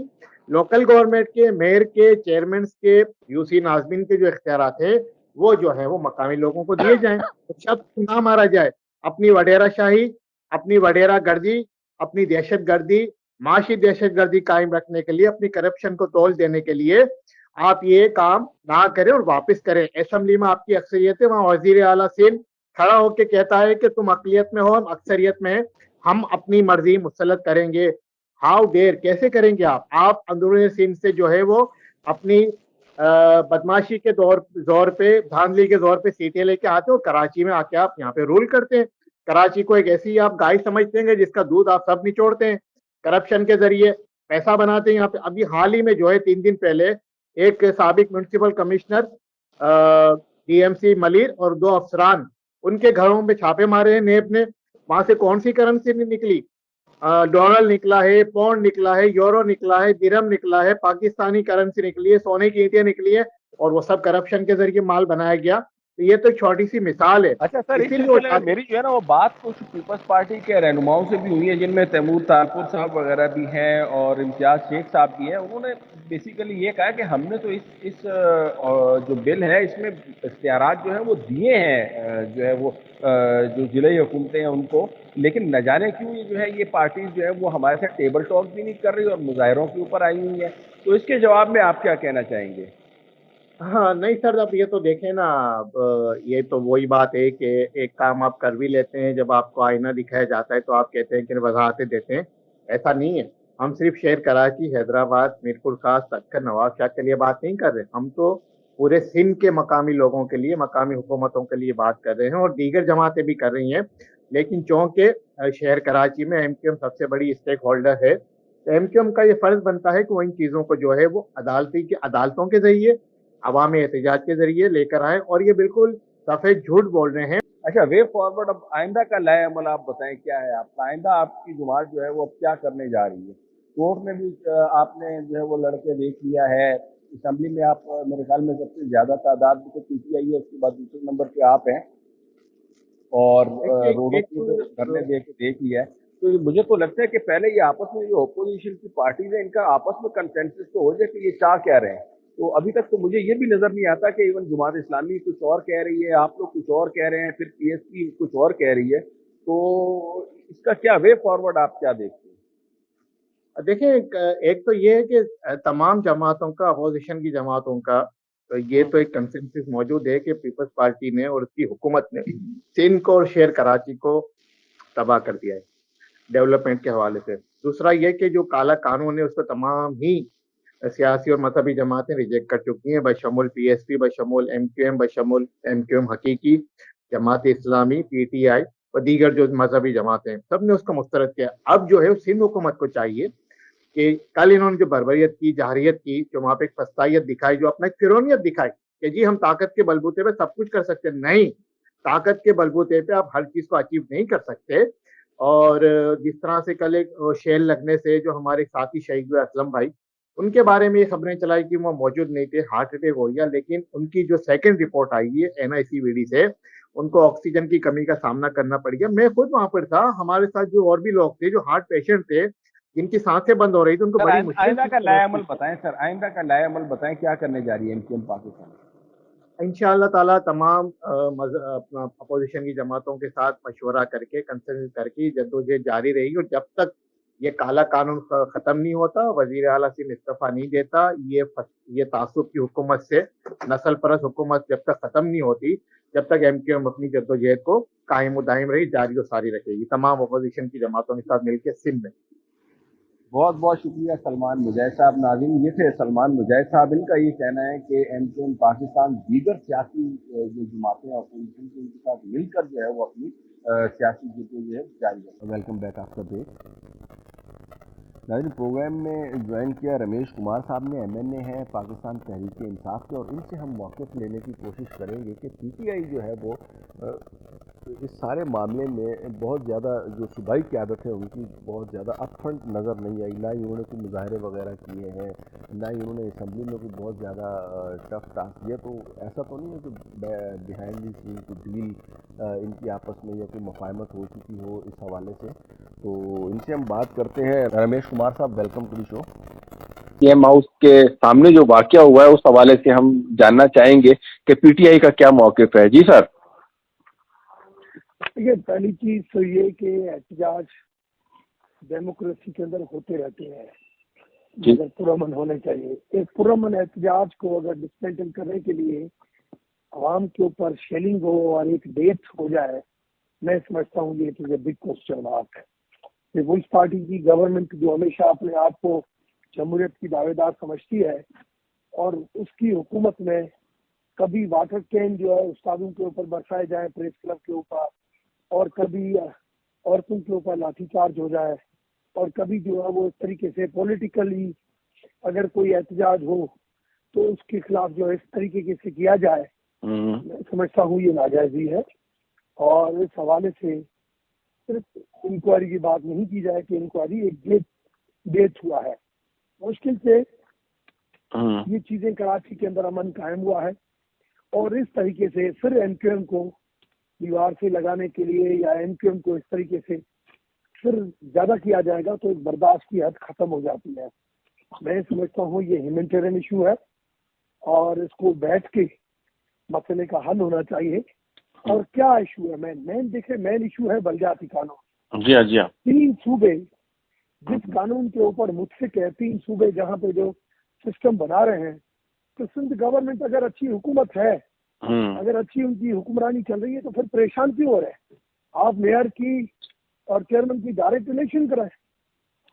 लोकल गवर्नमेंट के, मेयर के, चेयरमैन के, यूसी नाजमीन के जो इख्तियार हैं वो जो है वो मकामी लोगों को दिए जाएं। तो शब्द ना मारा जाए, अपनी वडेरा शाही, अपनी वडेरा गर्दी, अपनी दहशत गर्दी, माशी दहशत गर्दी कायम रखने के लिए, अपनी करप्शन को तोल देने के लिए आप ये काम ना करें और वापस करें। असेंबली में आपकी अक्सरियत है, वहां वजीर आला सिंध खड़ा होकर कहता है कि तुम अकलियत में हो, हम अक्सरियत में हैं, हम अपनी मर्जी मुसलत करेंगे। हाउ डेयर, कैसे करेंगे आप अंदरूनी सिंध से जो है वो अपनी बदमाशी के जोर पे, धांधली के जोर पे सीटें लेके आते हो, और कराची में आके आप यहाँ पे रूल करते हैं। कराची को एक ऐसी आप गाय समझते हैं जिसका दूध आप सब निचोड़ते हैं, करप्शन के जरिए पैसा बनाते हैं यहाँ पे। अभी हाल ही में जो है 3 दिन पहले एक साबिक म्यूनसिपल कमिश्नर डीएमसी मलिर और 2 अफसरान, उनके घरों में छापे मारे हैं नेब ने। वहां से कौन सी करेंसी नहीं निकली? डॉलर निकला है, पौंड निकला है, यूरो निकला है, दिरहम निकला है, पाकिस्तानी करेंसी निकली है, सोने की ईंटें निकली है, और वो सब करप्शन के जरिए माल बनाया गया। तो ये तो एक छोटी सी मिसाल है। अच्छा सर, इस इसीलिए वो सिलसिले में मेरी जो है ना वो बात कुछ पीपल्स पार्टी के रहनुमाओं से भी हुई है, जिनमें तैमूर तारपुर साहब वगैरह भी हैं और इम्तियाज शेख साहब भी हैं। उन्होंने बेसिकली ये कहा कि हमने तो इस जो बिल है इसमें इख्तियारात जो है वो दिए हैं, जो है वो जो जिले हुकूमतें हैं उनको, लेकिन न जाने क्यों ये जो है ये पार्टीज जो है वो हमारे साथ टेबल टॉक भी नहीं कर रही और मुजाहरों के ऊपर आई हुई है। तो इसके जवाब में आप क्या कहना चाहेंगे? हाँ नहीं सर, अब ये तो देखें ना, अब ये तो वही बात है कि एक काम आप कर भी लेते हैं, जब आपको आईना दिखाया जाता है तो आप कहते हैं कि वजाहतें देते हैं। ऐसा नहीं है। हम सिर्फ शहर कराची, हैदराबाद, मीरपुर खास, सक्कर, नवाब शाह के लिए बात नहीं कर रहे। हम तो पूरे सिंध के मकामी लोगों के लिए, मकामी हुकूमतों के लिए बात कर रहे हैं, और दीगर जमातें भी कर रही हैं। लेकिन चूंकि शहर कराची में एमक्यूएम सबसे बड़ी स्टेक होल्डर है, तो एमक्यूएम का ये फर्ज बनता है कि वो इन चीज़ों को जो है वो अदालतों के जरिए, अवामी एहतजाज के जरिए लेकर आए, और ये बिल्कुल सफेद झूठ बोल रहे हैं। अच्छा, वे फॉरवर्ड अब आइंदा का लाए अमल आप बताएं क्या है आपका? आइंदा आपकी जुमात जो है वो अब क्या करने जा रही है? कोर्ट में भी आपने जो है वो लड़के देख लिया है, असेंबली में आप मेरे ख्याल में सबसे ज्यादा तादाद में तो पीटीआई है, उसके बाद दूसरे नंबर पे आप हैं, और देखिए, रोडों एक पे तो धरने तो दे के देख लिया है। तो मुझे तो लगता है कि पहले ये आपस में जो अपोजिशन की पार्टीज है इनका आपस में कंसेंसस तो हो जाए कि ये चाह क्या रहे हैं। तो अभी तक तो मुझे ये भी नजर नहीं आता कि इवन जमात इस्लामी कुछ और कह रही है, आप लोग कुछ और कह रहे हैं, फिर पीएसपी कुछ और कह रही है। तो इसका क्या वे फॉरवर्ड आप क्या देखते हैं? देखिए, एक तो ये है कि तमाम जमातों का, अपोजिशन की जमातों का, तो ये तो एक कंसेंसस मौजूद है कि पीपल्स पार्टी ने और उसकी हुकूमत ने सिंध को और शेर कराची को तबाह कर दिया है डेवलपमेंट के हवाले से। दूसरा ये कि जो काला कानून है उसको तमाम ही सियासी और मजहबी जमातें रिजेक्ट कर चुकी हैं, बशमूल पीएसपी, बशमूल एमक्यूएम, बशमूल एमक्यूएम हकीकी, जमात इस्लामी, पीटीआई और दीगर जो मजहबी जमातें हैं, सब ने उसको मुस्तरद किया। अब जो है सिंध हुकूमत को चाहिए कि कल इन्होंने जो बर्बरियत की, जहरियत की, जो वहां पे एक फस्तायत दिखाई, जो अपना एक फिरौनियत दिखाई कि जी हम ताकत के बलबूते पे सब कुछ कर सकते हैं, नहीं, ताकत के बलबूते पे आप हर चीज को अचीव नहीं कर सकते। और जिस तरह से कल एक शेल लगने से जो हमारे साथी शहीद हुए असलम भाई, उनके बारे में ये खबरें चलाई कि वो मौजूद नहीं थे, हार्ट अटैक हो गया, लेकिन उनकी जो सेकंड रिपोर्ट आई है एनआईसीवीडी से, उनको ऑक्सीजन की कमी का सामना करना पड़ गया। मैं खुद वहां पर था, हमारे साथ जो और भी लोग थे जो हार्ट पेशेंट थे, जिनकी सांसें बंद हो रही थी, उनको सर बड़ी मुश्किल आइंदा थी का लाया अमल बताएं, सर आइंदा का लाया अमल बताएं, क्या करने जा रही है एमक्यूएम पाकिस्तान? इंशाअल्लाह ताला तमाम अपना अपोजिशन की जमातों के साथ मशवरा करके, कंसल्ट करके जद्दोजहद जारी रहेगी। और जब तक ये काला कानून खत्म नहीं होता, वजीर आला सिंध इस्तीफा नहीं देता, ये तासुब की हुकूमत से, नस्ल परस्त हुकूमत जब तक खत्म नहीं होती, जब तक एमक्यूएम अपनी जद्दोजहद को कायम दायम रही, जारी और सारी रखेगी तमाम अपोजिशन की जमातों के साथ मिलकर सिंध में। बहुत बहुत शुक्रिया सलमान मुजाहिद साहब। नाज़रीन, ये थे सलमान मुजाहिद साहब। इनका ये कहना है कि एमक्यूएम पाकिस्तान दीगर सियासी जो जमातें अपोजिशन के उनके साथ मिलकर जो है वो अपनी सियासी जद्दोजहद जारी है। Welcome back after break. नाज़रीन, प्रोग्राम में ज्वाइन किया रमेश कुमार साहब ने, एमएनए हैं पाकिस्तान तहरीक इंसाफ के, और इनसे हम मौक़िफ़ लेने की कोशिश करेंगे कि पीटीआई जो है वो इस सारे मामले में बहुत ज़्यादा जो सूबाई क़यादत है उनकी बहुत ज़्यादा अपफ्रंट नज़र नहीं आई। ना ही उन्होंने कोई मुजाहरे वगैरह किए हैं, ना ही उन्होंने असम्बली में कोई बहुत ज़्यादा टफ टास्क दिया। तो ऐसा तो नहीं है कि बिहाइंड द सीन कोई डील इनकी आपस में या कोई मुफाहमत हो चुकी हो इस हवाले से। तो इनसे हम बात करते हैं। रमेश कुमार साहब, welcome to the show. PM house के सामने जो वाकया हुआ है उस हवाले से हम जानना चाहेंगे कि पीटीआई का क्या मौक़िफ़ है। जी सर। देखिए, पहली चीज तो ये कि एहतजाज डेमोक्रेसी के अंदर होते रहते हैं, मगर पुरअमन होने चाहिए। एक पुरअमन एहतजाज को अगर डिसमेंटल करने के लिए आवाम के ऊपर शेलिंग हो और एक डेथ हो जाए, मैं समझता हूँ ये तो बिग क्वेश्चन मार्क है। पीपुल्स पार्टी की गवर्नमेंट जो हमेशा अपने आप को जमहूरियत की दावेदार समझती है, और उसकी हुकूमत में कभी वाटर कैन जो है उस्तादों के ऊपर बरसाए जाए, प्रेस क्लब के ऊपर, और कभी औरतों के ऊपर लाठीचार्ज हो जाए, और कभी जो है वो इस तरीके से पॉलिटिकली अगर कोई एहतजाज हो तो उसके खिलाफ जो है इस तरीके से किया जाए, मैं समझता हूँ ये नाजायजी है। और इस हवाले से सिर्फ इंक्वायरी की बात नहीं की जाए कि इंक्वायरी एक डेथ हुआ है, मुश्किल से ये चीजें कराची के अंदर अमन कायम हुआ है, और इस तरीके से फिर एमक्यूएम को दीवार से लगाने के लिए या एमक्यूएम को इस तरीके से फिर ज्यादा किया जाएगा तो एक बर्दाश्त की हद खत्म हो जाती है। मैं समझता हूँ ये ह्यूमैनिटेरियन इशू है और इसको बैठ के मसले का हल होना चाहिए। और क्या इशू है? मेन इशू है बलदियाती कानून। जी हाँ, जी हाँ। 3 सूबे जिस कानून के ऊपर मुत्फिक है, 3 सूबे जहाँ पे जो सिस्टम बना रहे हैं, तो सिंध गवर्नमेंट अगर अच्छी हुकूमत है, अगर अच्छी उनकी हुक्मरानी चल रही है, तो फिर परेशान क्यों हो रहे हैं? आप मेयर की और चेयरमैन की डायरेक्ट इलेक्शन कराएं।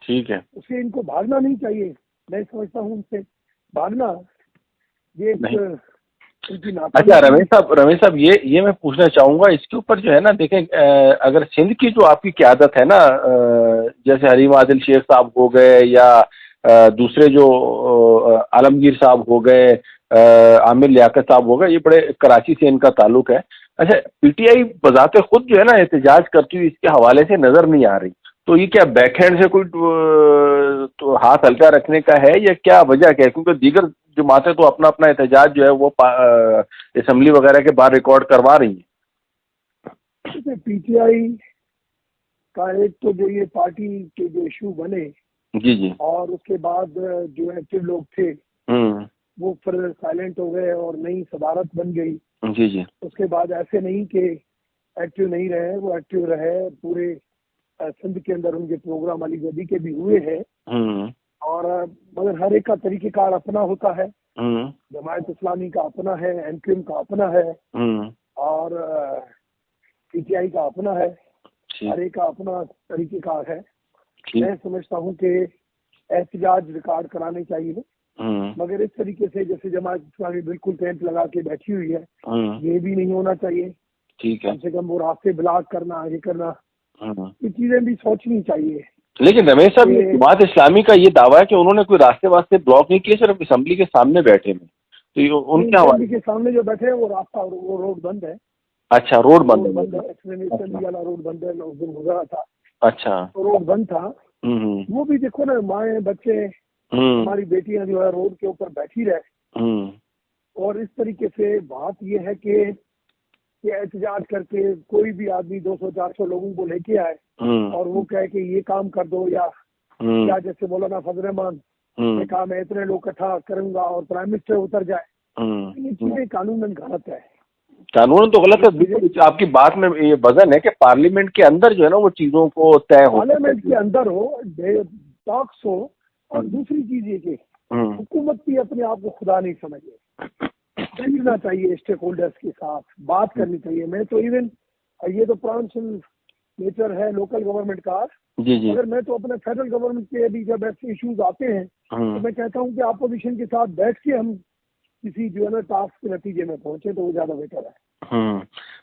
ठीक है, उससे इनको भागना नहीं चाहिए। मैं समझता हूँ उनसे भागना ये अच्छा रमेश साहब ये मैं पूछना चाहूंगा इसके ऊपर जो है ना, देखें अगर सिंध की जो आपकी क़यादत है ना, जैसे हरीम आदिल शेख साहब हो गए या दूसरे जो आलमगीर साहब हो गए, आमिर लियाकत साहब हो गए, ये बड़े कराची से इनका ताल्लुक है। अच्छा, पीटीआई बजाते खुद जो है ना एहतजाज करती हुई इसके हवाले से नजर नहीं आ रही, तो ये क्या बैकहैंड से कोई तो हाथ हल्का रखने का है या क्या वजह क्या है? क्योंकि दीगर जमातें तो अपना अपना एहतजाज जो है वो असेंबली वगैरह के बाहर रिकॉर्ड करवा रही हैं। पीटीआई का एक तो जो ये पार्टी के जो इशू बने जी जी, और उसके बाद जो एक्टिव लोग थे वो फिर साइलेंट हो गए और नई सदारत बन गई। जी जी। उसके बाद ऐसे नहीं कि एक्टिव नहीं रहे, वो एक्टिव रहे। पूरे सिंध के अंदर उनके प्रोग्राम अली गदी के भी हुए हैं। और मगर हर एक का तरीक़ेकार अपना होता है। जमायत इस्लामी का अपना है, एनक्यूएम का अपना है, और पीटीआई का अपना है। हर एक का अपना तरीक़ेकार है। मैं समझता हूँ कि एहतजाज रिकॉर्ड कराने चाहिए, मगर इस तरीके से जैसे जमात इस्लामी बिल्कुल टेंट लगा के बैठी हुई है, ये भी नहीं होना चाहिए। ठीक है। कम से कम वो रास्ते ब्लॉक करना, ये करना, ये चीजें भी सोचनी चाहिए। लेकिन रमेश साहब, जमात इस्लामी का ये दावा है कि उन्होंने कोई रास्ते वास्ते ब्लॉक नहीं किए, सिर्फ असेंबली के सामने बैठे हैं। तो ये उनके असेंबली के सामने जो बैठे हैं वो रास्ता, वो रोड बंद है। अच्छा, रोड बंद है। असेंबली वाला रोड बंद है। मैं उस दिन गुजरा था। अच्छा, तो रोड बंद था। वो भी देखो ना, माए बच्चे, हमारी बेटियां जो है रोड के ऊपर बैठी रहे। और इस तरीके से बात ये है कि एहतजाज करके कोई भी आदमी 200-400 लोगों को लेके आए और वो कहे कि ये काम कर दो, या जैसे मौलाना फजल रहमान ने कहा मैं इतने लोग इकट्ठा करूंगा और प्राइम मिनिस्टर उतर जाए, ये चीजें कानूनन गलत है। कानून तो गलत है। बिल्कुल आपकी बात में ये वजन है कि पार्लियामेंट के अंदर जो है ना वो चीजों को तय हो, पार्लियामेंट के अंदर हो, टॉक्स हो। और दूसरी चीज ये कि हुकूमत भी अपने आप को खुदा नहीं समझे, मिलना चाहिए स्टेक होल्डर्स के साथ, बात करनी चाहिए। मैं तो इवन ये तो प्रोविंशियल नेचर है लोकल गवर्नमेंट का, अगर मैं तो अपने फेडरल गवर्नमेंट के अभी जब ऐसे इश्यूज आते हैं तो मैं कहता हूँ कि अपोजिशन के साथ बैठ के हम किसी जो है ना टास्क के नतीजे में पहुंचे तो वो ज्यादा बेटर है।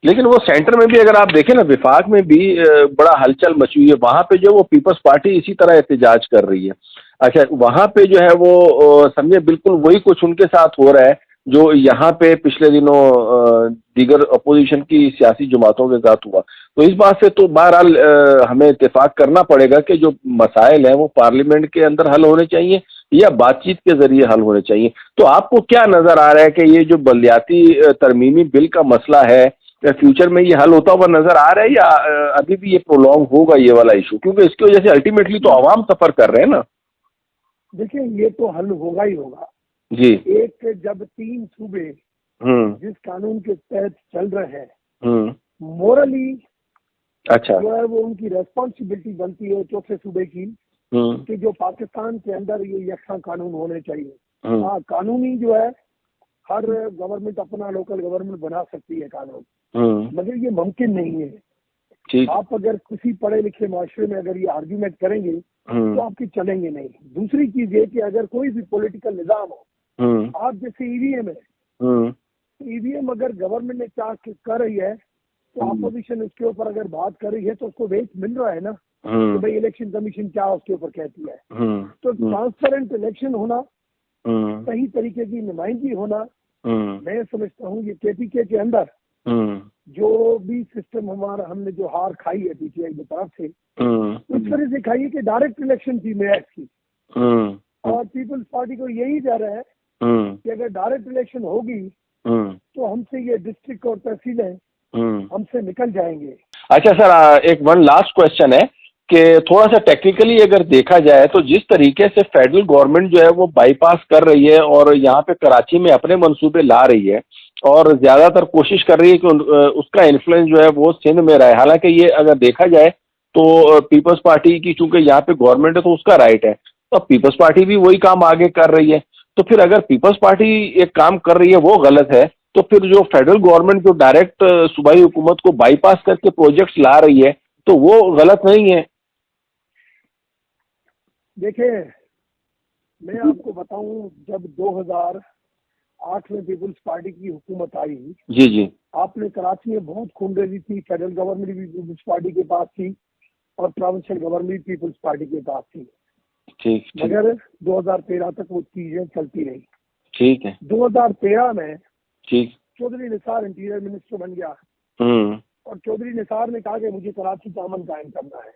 लेकिन वो सेंटर में भी अगर आप देखें ना, विफाक में भी बड़ा हलचल मची हुई है। वहां पे जो वो पीपल्स पार्टी इसी तरह एहतजाज कर रही है। अच्छा, वहां पे जो है वो समझे बिल्कुल वही कुछ उनके साथ हो रहा है जो यहाँ पे पिछले दिनों दीगर अपोजिशन की सियासी जमातों के साथ हुआ। तो इस बात से तो बहरहाल हमें इत्तेफाक करना पड़ेगा कि जो मसाइल हैं वो पार्लियामेंट के अंदर हल होने चाहिए या बातचीत के जरिए हल होने चाहिए। तो आपको क्या नजर आ रहा है कि ये जो बलदियाती तरमीमी बिल का मसला है, फ्यूचर में ये हल होता हुआ नजर आ रहा है या अभी भी ये प्रोलॉन्ग होगा ये वाला इशू? क्योंकि इसकी वजह से अल्टीमेटली तो आवाम सफर कर रहे हैं ना। देखिए, ये तो हल होगा ही होगा जी। एक जब 3 सूबे जिस कानून के तहत चल रहे हैं, मोरली अच्छा जो है वो उनकी रेस्पॉन्सिबिलिटी बनती है चौथे सूबे की कि जो पाकिस्तान के अंदर ये यकसा कानून होने चाहिए। हाँ, कानूनी जो है हर गवर्नमेंट अपना लोकल गवर्नमेंट बना सकती है कानून, मगर ये मुमकिन नहीं है। आप अगर किसी पढ़े लिखे माशरे में अगर ये आर्ग्यूमेंट करेंगे तो आपकी चलेंगे नहीं। दूसरी चीज ये कि अगर कोई भी पॉलिटिकल निजाम हो, आप जैसे ईवीएम है, ईवीएम अगर गवर्नमेंट ने चाह कर रही है तो अपोजिशन उसके ऊपर अगर बात कर रही है तो उसको वेट मिल रहा है ना कि भाई इलेक्शन कमीशन क्या उसके ऊपर कहती है। तो ट्रांसपेरेंट इलेक्शन होना, सही तरीके की नुमाइंदगी होना, मैं समझता हूँ ये केपीके के अंदर जो भी सिस्टम हमारा हमने जो हार खाई है पीटीआई की तरफ से, उस तरह से खाई है कि डायरेक्ट इलेक्शन थी मेयर्स की, और पीपल्स पार्टी को यही जा रहा है कि अगर डायरेक्ट इलेक्शन होगी तो हमसे ये डिस्ट्रिक्ट और तहसीलें हमसे निकल जाएंगे। अच्छा सर, एक वन लास्ट क्वेश्चन है कि थोड़ा सा टेक्निकली अगर देखा जाए तो जिस तरीके से फेडरल गवर्नमेंट जो है वो बाईपास कर रही है और यहाँ पे कराची में अपने मंसूबे ला रही है और ज्यादातर कोशिश कर रही है कि उसका इन्फ्लुएंस जो है वो सिंध में रहे। हालांकि ये अगर देखा जाए तो पीपल्स पार्टी की चूंकि यहाँ पे गवर्नमेंट है तो उसका राइट है, तो पीपल्स पार्टी भी वही काम आगे कर रही है। तो फिर अगर पीपल्स पार्टी एक काम कर रही है वो गलत है, तो फिर जो फेडरल गवर्नमेंट जो डायरेक्ट सूबाई हुकूमत को बाईपास करके प्रोजेक्ट्स ला रही है तो वो गलत नहीं है? देखिए, मैं आपको बताऊं, जब 2008 में पीपल्स पार्टी की हुकूमत आई, जी, आपने कराची में बहुत खूनरेजी थी। फेडरल गवर्नमेंट भी पीपल्स पार्टी के पास थी और प्रोविंशियल गवर्नमेंट भी पीपल्स पार्टी के पास थी। ठीक। मगर 2013 तक वो चीजें चलती रही। ठीक है। 2013 में ठीक चौधरी निसार इंटीरियर मिनिस्टर बन गया और चौधरी निसार ने कहा कि मुझे कराची का अमन कायम करना है।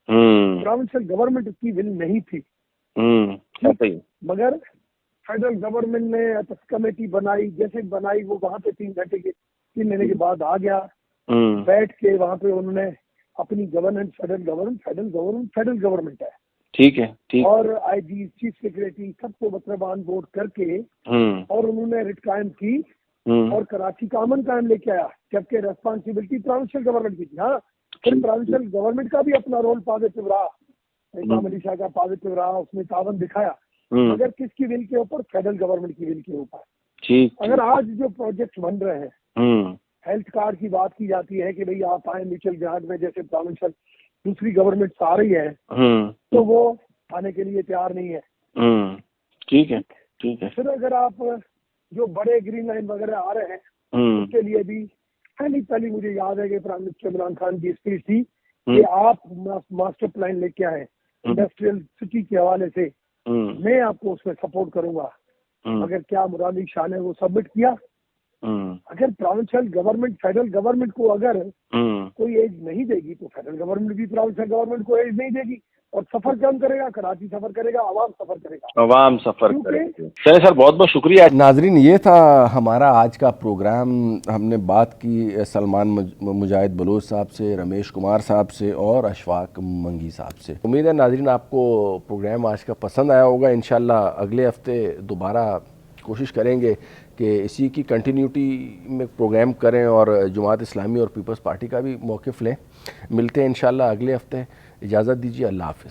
प्रोविंशियल गवर्नमेंट की विल नहीं थी। मगर फेडरल गवर्नमेंट ने कमेटी बनाई, जैसे बनाई वो वहां पे 3 महीने के बाद आ गया। बैठ के वहां पे उन्होंने अपनी गवर्नेंस, फेडरल गवर्नमेंट है। ठीक है, ठीक। और आईजी, चीफ सेक्रेटरी सबको मतलब ऑन बोर्ड करके और उन्होंने रिट कायम की और कराची का अमन कायम लेके आया, जबकि रेस्पॉन्सिबिलिटी प्रोविंशियल गवर्नमेंट की थी। हाँ, फिर प्रोविंशियल गवर्नमेंट का भी अपना रोल पॉजिटिव रहा, इमाम अली शाह का पॉजिटिव रहा, उसने तावन दिखाया, मगर किसकी विल के ऊपर? फेडरल गवर्नमेंट की विल के ऊपर। ठीक। अगर आज जो प्रोजेक्ट बन रहे हैं, हेल्थ कार्ड की बात की जाती है कि भाई आप आए म्यूचुअल ग्रांट में, जैसे प्रोविंशियल दूसरी गवर्नमेंट आ रही है तो वो आने के लिए तैयार नहीं है। ठीक है, ठीक है। फिर अगर आप जो बड़े ग्रीन लाइन वगैरह आ रहे हैं उसके लिए भी पहली मुझे याद है कि प्राइम मिनिस्टर इमरान खान की स्पीच थी कि आप मास्टर प्लान लेके आए इंडस्ट्रियल सिटी के हवाले से, मैं आपको उसमें सपोर्ट करूंगा। मगर क्या मुराद अली शाह ने वो सबमिट किया? अगर प्रोविंशियल गवर्नमेंट फेडरल गवर्नमेंट को अगर कोई एज नहीं देगी तो फेडरल गवर्नमेंट भी प्रोविंशियल गवर्नमेंट को एज नहीं देगी, और सफर कम करेगा, कराची सफर करेगा, आवाम सफर करेगा, आवाम सफर करेगा। चलिए सर, बहुत बहुत शुक्रिया। नाजरीन, ये था हमारा आज का प्रोग्राम। हमने बात की सलमान मुजाहिद बलोच साहब से, रमेश कुमार साहब से और अशफाक मंगी साहब से। उम्मीद है नाजरीन आपको प्रोग्राम आज का पसंद आया होगा। इंशाल्लाह अगले हफ्ते दोबारा कोशिश करेंगे कि इसी की कंटिन्यूटी में प्रोग्राम करें और जमात इस्लामी और पीपल्स पार्टी का भी मौक़िफ़ लें। मिलते हैं इंशाल्लाह अगले हफ्ते। इजाज़त दीजिए, अल्लाह हाफ़िज़।